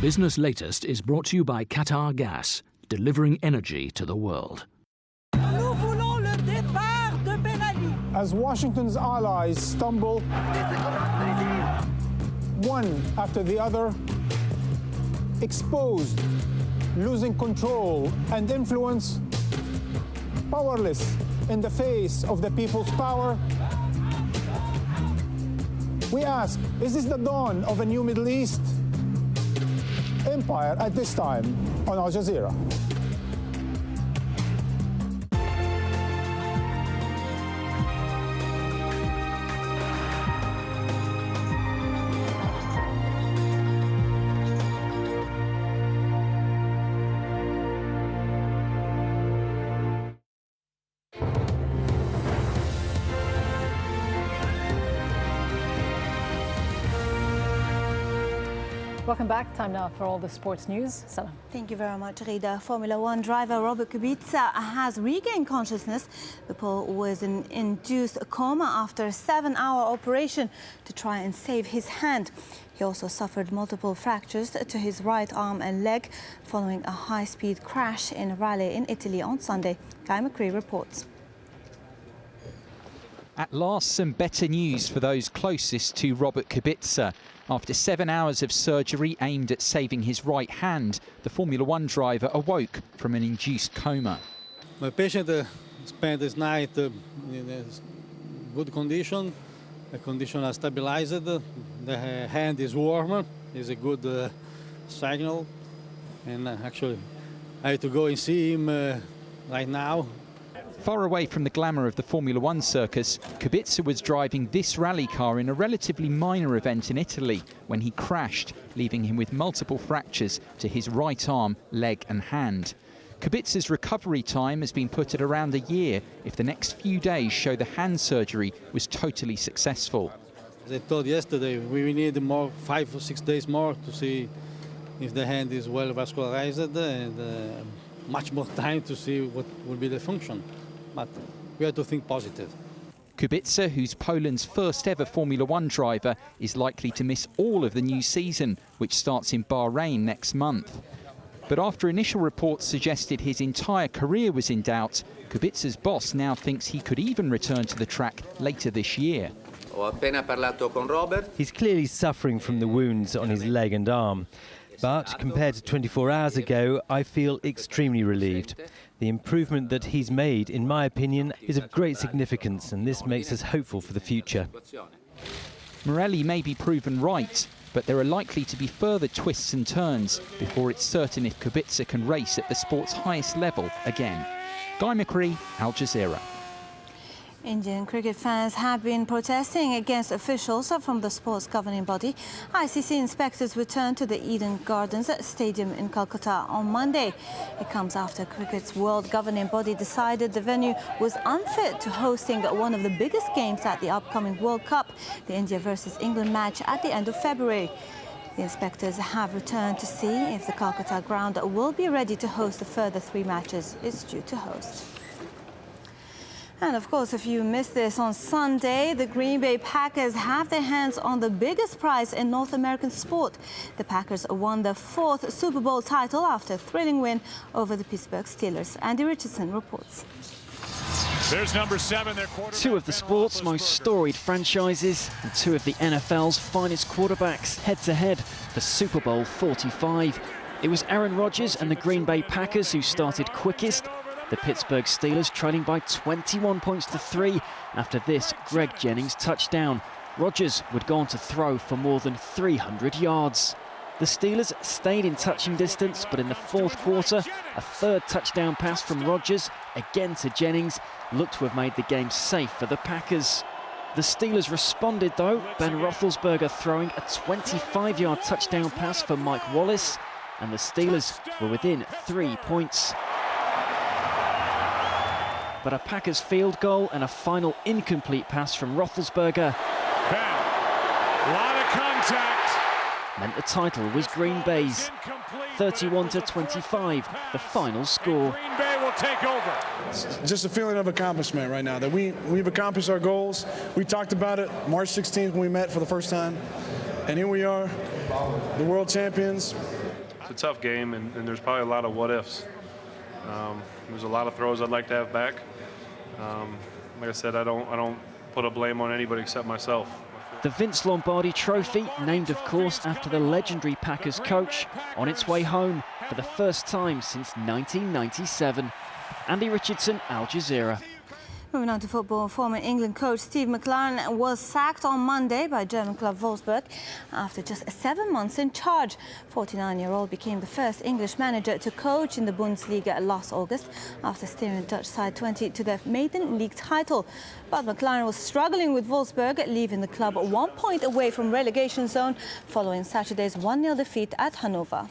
Business Latest is brought to you by Qatar Gas, delivering energy to the world. As Washington's allies stumble, one after the other, exposed, losing control and influence, powerless in the face of the people's power, we ask, is this the dawn of a new Middle East? Empire at this time on Al Jazeera. Welcome back. Time now for all the sports news. Salam. Thank you very much, Rida. Formula One driver Robert Kubica has regained consciousness. The Pole was in induced coma after a 7-hour operation to try and save his hand. He also suffered multiple fractures to his right arm and leg following a high-speed crash in a rally in Italy on Sunday. Guy McCree reports. At last, some better news for those closest to Robert Kubica. After 7 hours of surgery aimed at saving his right hand, the Formula One driver awoke from an induced coma. My patient spent this night in a good condition. The condition is stabilized. The hand is warm. It's a good signal. And actually, I have to go and see him right now. Far away from the glamour of the Formula One circus, Kubica was driving this rally car in a relatively minor event in Italy when he crashed, leaving him with multiple fractures to his right arm, leg and hand. Kubica's recovery time has been put at around a year if the next few days show the hand surgery was totally successful. As I told yesterday, we need 5 or 6 days more to see if the hand is well vascularized and much more time to see what will be the function. But we have to think positive. Kubica, who's Poland's first ever Formula One driver, is likely to miss all of the new season, which starts in Bahrain next month. But after initial reports suggested his entire career was in doubt, Kubica's boss now thinks he could even return to the track later this year. He's clearly suffering from the wounds on his leg and arm. But compared to 24 hours ago, I feel extremely relieved. The improvement that he's made, in my opinion, is of great significance, and this makes us hopeful for the future. Morelli may be proven right, but there are likely to be further twists and turns before it's certain if Kubica can race at the sport's highest level again. Guy McCree, Al Jazeera. Indian cricket fans have been protesting against officials from the sport's governing body. ICC inspectors returned to the Eden Gardens Stadium in Calcutta on Monday. It comes after cricket's world governing body decided the venue was unfit to hosting one of the biggest games at the upcoming World Cup, the India versus England match at the end of February. The inspectors have returned to see if the Calcutta ground will be ready to host the further 3 matches it's due to host. And of course, if you missed this on Sunday, the Green Bay Packers have their hands on the biggest prize in North American sport. The Packers won their 4th Super Bowl title after a thrilling win over the Pittsburgh Steelers. Andy Richardson reports. There's number 7, their quarterback. 2 of the sport's most storied franchises and 2 of the NFL's finest quarterbacks head-to-head for Super Bowl 45. It was Aaron Rodgers and the Green Bay Packers who started quickest. The Pittsburgh Steelers trailing by 21 points to 3 after this Greg Jennings touchdown. Rodgers would go on to throw for more than 300 yards. The Steelers stayed in touching distance, but in the 4th quarter, a 3rd touchdown pass from Rodgers, again to Jennings, looked to have made the game safe for the Packers. The Steelers responded though, Ben Roethlisberger throwing a 25-yard touchdown pass for Mike Wallace, and the Steelers were within 3 points. But a Packers field goal and a final incomplete pass from Roethlisberger A lot of contact. meant the title was Green Bay's. 31-25, the final score. Green Bay will take over. It's just a feeling of accomplishment right now, that we've accomplished our goals. We talked about it March 16th when we met for the first time, and here we are, the world champions. It's a tough game, and there's probably a lot of what-ifs. There's a lot of throws I'd like to have back. Like I said, I don't put a blame on anybody except myself. The Vince Lombardi Trophy, named of course after the legendary Packers coach, on its way home for the first time since 1997. Andy Richardson, Al Jazeera. Moving on to football, former England coach Steve McLaren was sacked on Monday by German club Wolfsburg after just 7 months in charge. 49-year-old became the first English manager to coach in the Bundesliga last August after steering the Dutch side 20 to their maiden league title. But McLaren was struggling with Wolfsburg, leaving the club 1 point away from relegation zone following Saturday's 1-0 defeat at Hanover.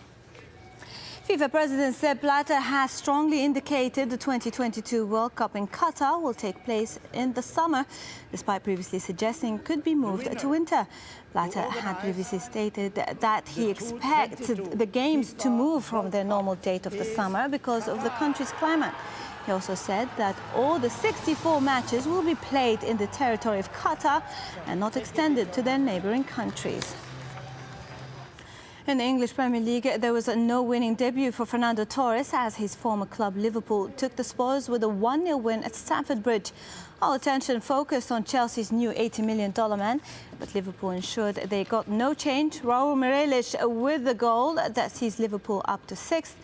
FIFA President Sepp Blatter has strongly indicated the 2022 World Cup in Qatar will take place in the summer, despite previously suggesting it could be moved to winter. Blatter had previously stated that he expected the games to move from their normal date of the summer because of the country's climate. He also said that all the 64 matches will be played in the territory of Qatar and not extended to their neighbouring countries. In the English Premier League, there was no winning debut for Fernando Torres as his former club Liverpool took the spoils with a 1-0 win at Stamford Bridge. All attention focused on Chelsea's new $80 million man, but Liverpool ensured they got no change. Raul Meireles with the goal that sees Liverpool up to 6th,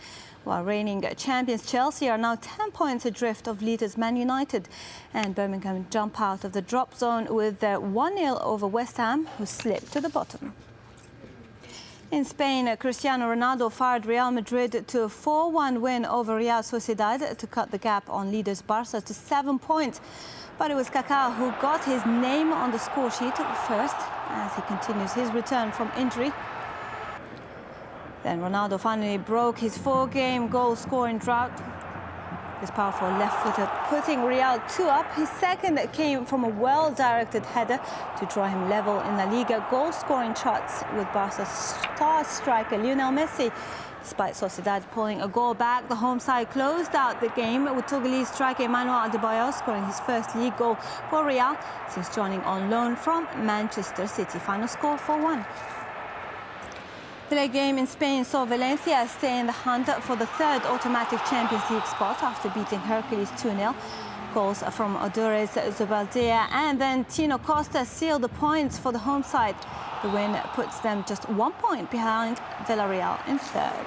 while reigning champions Chelsea are now 10 points adrift of leaders Man United. And Birmingham jump out of the drop zone with their 1-0 over West Ham, who slipped to the bottom. In Spain, Cristiano Ronaldo fired Real Madrid to a 4-1 win over Real Sociedad to cut the gap on leaders Barca to 7 points. But it was Kaká who got his name on the score sheet first as he continues his return from injury. Then Ronaldo finally broke his 4-game goal-scoring drought. His powerful left-footer putting Real 2 up. His second came from a well-directed header to draw him level in La Liga goal-scoring charts with Barca's star striker Lionel Messi. Despite Sociedad pulling a goal back, the home side closed out the game with Togolese striker Emmanuel Adebayor scoring his first league goal for Real since joining on loan from Manchester City. Final score 4-1. The late game in Spain saw Valencia stay in the hunt for the third automatic Champions League spot after beating Hercules 2-0. Goals from Odores Zubaldea and then Tino Costa sealed the points for the home side. The win puts them just 1 point behind Villarreal in third.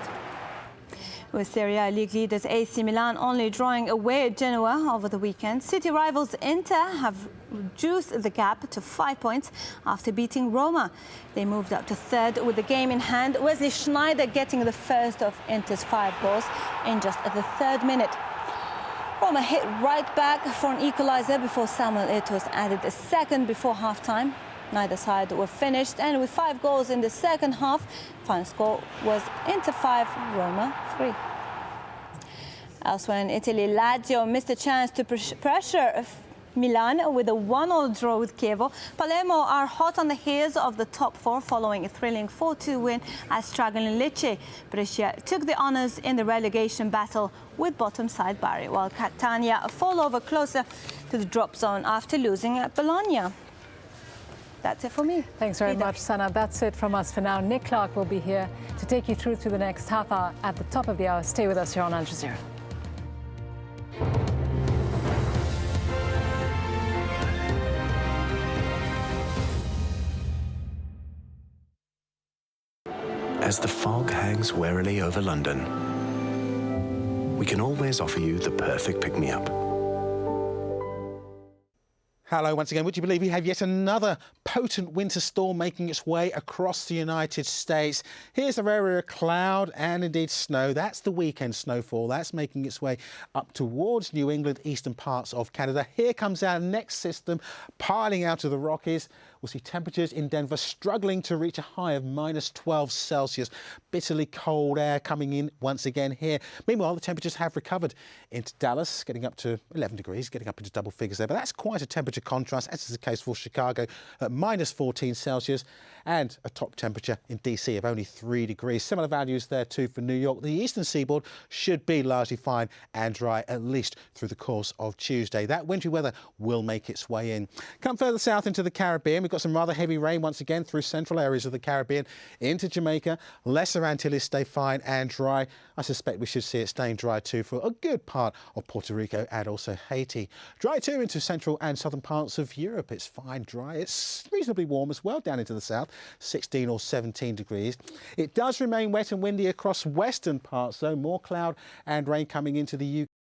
With Serie A league leaders AC Milan only drawing away at Genoa over the weekend, city rivals Inter have reduced the gap to 5 points after beating Roma. They moved up to third with the game in hand, Wesley Sneijder getting the first of Inter's 5 goals in just the 3rd minute. Roma hit right back for an equaliser before Samuel Eto'o added a second before half-time. Neither side were finished, and with 5 goals in the second half, final score was Inter 5, Roma 3. Elsewhere in Italy, Lazio missed a chance to pressure Milan with a 1-1 draw with Chievo. Palermo are hot on the heels of the top 4 following a thrilling 4-2 win at struggling Lecce. Brescia took the honours in the relegation battle with bottom side Bari, while Catania fall over closer to the drop zone after losing at Bologna. That's it for me. Thanks very much, Sana. That's it from us for now. Nick Clark will be here to take you through to the next half hour at the top of the hour. Stay with us here on Al Jazeera. As the fog hangs warily over London, we can always offer you the perfect pick-me-up. Hello once again. Would you believe we have yet another potent winter storm making its way across the United States? Here's our area of cloud and indeed snow. That's the weekend snowfall. That's making its way up towards New England, eastern parts of Canada. Here comes our next system piling out of the Rockies. We'll see temperatures in Denver struggling to reach a high of -12 Celsius. Bitterly cold air coming in once again here. Meanwhile, the temperatures have recovered into Dallas, getting up to 11 degrees, getting up into double figures there. But that's quite a temperature contrast, as is the case for Chicago at -14 Celsius, and a top temperature in DC of only 3 degrees. Similar values there too for New York. The eastern seaboard should be largely fine and dry, at least through the course of Tuesday. That wintry weather will make its way in. Come further south into the Caribbean, we've got some rather heavy rain once again through central areas of the Caribbean into Jamaica. Lesser Antilles stay fine and dry. I suspect we should see it staying dry too for a good part of Puerto Rico and also Haiti. Dry too into central and southern parts of Europe. It's fine dry. It's reasonably warm as well down into the south, 16 or 17 degrees. It does remain wet and windy across western parts though. More cloud and rain coming into the UK.